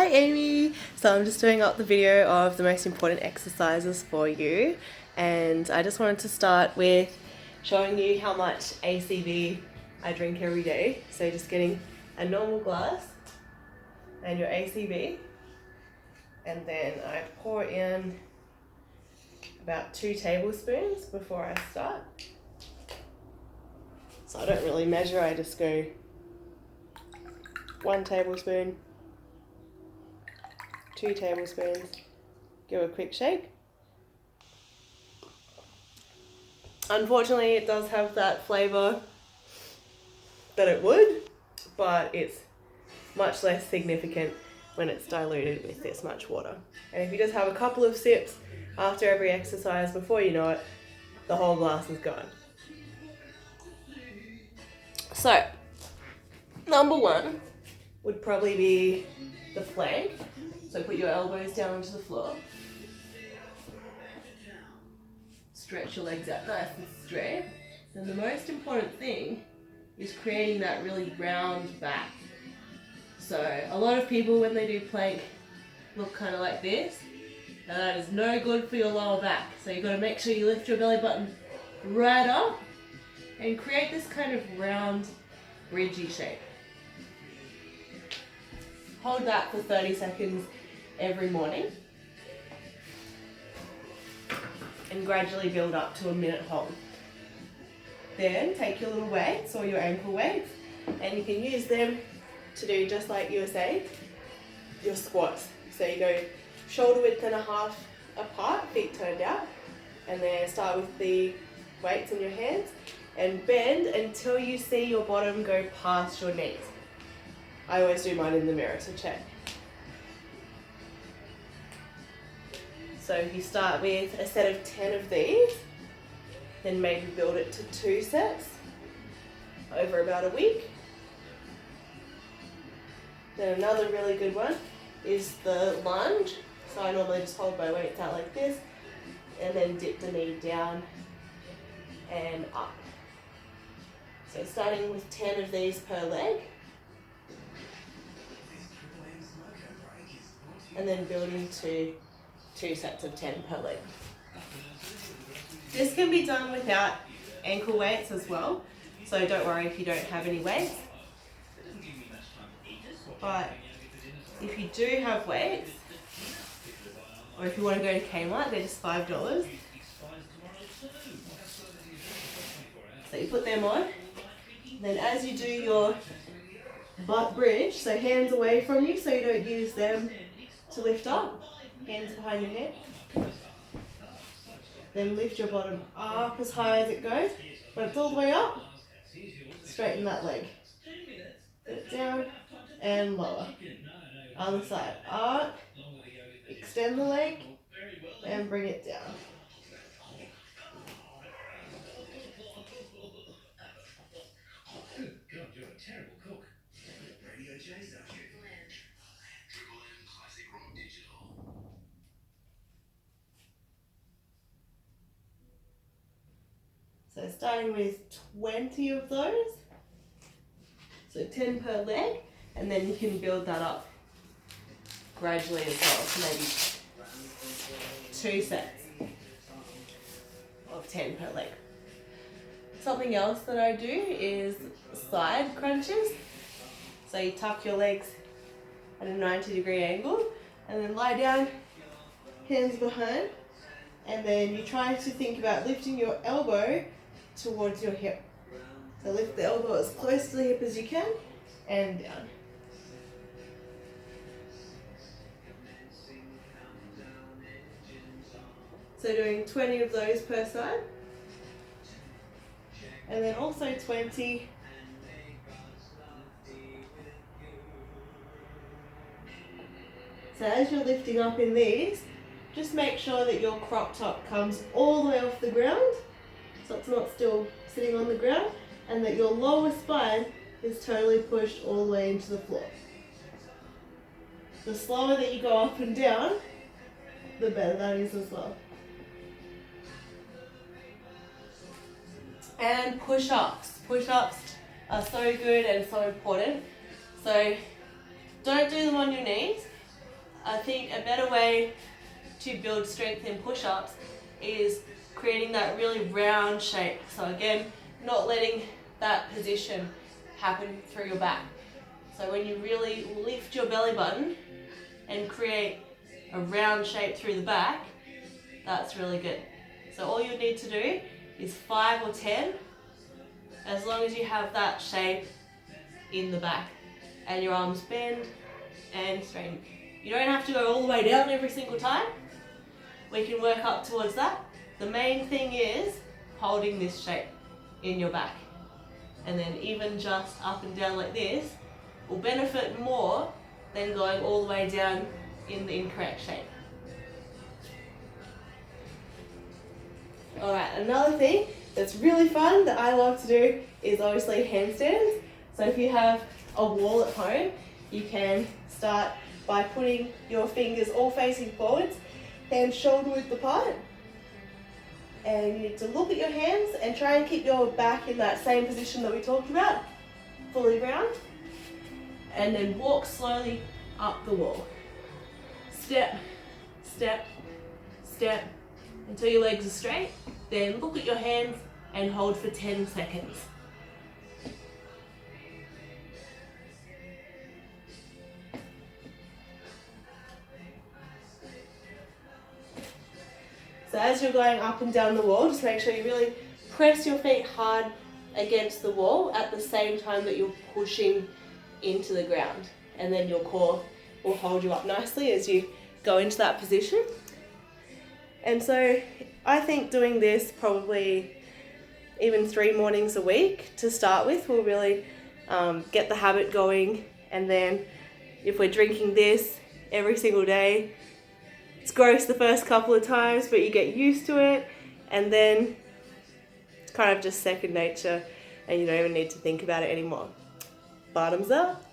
Amy! So I'm just doing up the video of the most important exercises for you, and I just wanted to start with showing you how much ACV I drink every day. So just getting a normal glass and your ACV, and then I pour in about 2 tablespoons before I start. So I don't really measure, I just go 1 tablespoon, 2 tablespoons, give a quick shake. Unfortunately, it does have that flavour that it would, but it's much less significant when it's diluted with this much water. And if you just have a couple of sips after every exercise, before you know it, the whole glass is gone. So, number 1 would probably be the plank. So put your elbows down onto the floor. Stretch your legs out nice and straight. And the most important thing is creating that really round back. So a lot of people, when they do plank, look kind of like this. Now that is no good for your lower back. So you've got to make sure you lift your belly button right up and create this kind of round, bridgey shape. Hold that for 30 seconds every morning and gradually build up to a minute hold. Then take your little weights or your ankle weights, and you can use them to do, just like you were saying, your squats. So you go shoulder width and a half apart, feet turned out, and then start with the weights in your hands and bend until you see your bottom go past your knees. I always do mine in the mirror, so check. So if you start with a set of 10 of these, then maybe build it to 2 sets over about a week. Then another really good one is the lunge. So I normally just hold my weights out like this and then dip the knee down and up. So starting with 10 of these per leg, and then building to 2 sets of 10 per leg. This can be done without ankle weights as well, so don't worry if you don't have any weights. But if you do have weights, or if you want to go to Kmart, they're just $5. So you put them on, then as you do your butt bridge, so hands away from you so you don't use them to lift up, hands behind your head. Then lift your bottom up as high as it goes. When it's all the way up, straighten that leg. Put it down and lower. Other side, up, extend the leg and bring it down. So starting with 20 of those, so 10 per leg, and then you can build that up gradually as well, so maybe 2 sets of 10 per leg. Something else that I do is side crunches. So you tuck your legs at a 90-degree angle and then lie down, hands behind, and then you try to think about lifting your elbow towards your hip. So lift the elbow as close to the hip as you can and down. So doing 20 of those per side. And then also 20 so as you're lifting up in these, just make sure that your crop top comes all the way off the ground, so it's not still sitting on the ground, and that your lower spine is totally pushed all the way into the floor. The slower that you go up and down, the better that is as well. And push-ups. Push-ups are so good and so important. So don't do them on your knees. think a better way to build strength in push-ups is creating that really round shape. So again, not letting that position happen through your back. So when you really lift your belly button and create a round shape through the back, that's really good. So all you need to do is 5 or 10, as long as you have that shape in the back and your arms bend and straighten. You don't have to go all the way down every single time. We can work up towards that. The main thing is holding this shape in your back. And then even just up and down like this will benefit more than going all the way down in the incorrect shape. Alright, another thing that's really fun that I love to do is obviously handstands. So if you have a wall at home, you can start by putting your fingers all facing forwards, hands shoulder width apart. And you need to look at your hands and try and keep your back in that same position that we talked about, fully round. And then walk slowly up the wall. Step, step, step, until your legs are straight. Then look at your hands and hold for 10 seconds. So as you're going up and down the wall, just make sure you really press your feet hard against the wall at the same time that you're pushing into the ground. And then your core will hold you up nicely as you go into that position. And so I think doing this probably even 3 mornings a week to start with will really get the habit going. And then if we're drinking this every single day, it's gross the first couple of times, but you get used to it, and then it's kind of just second nature and you don't even need to think about it anymore. Bottoms up.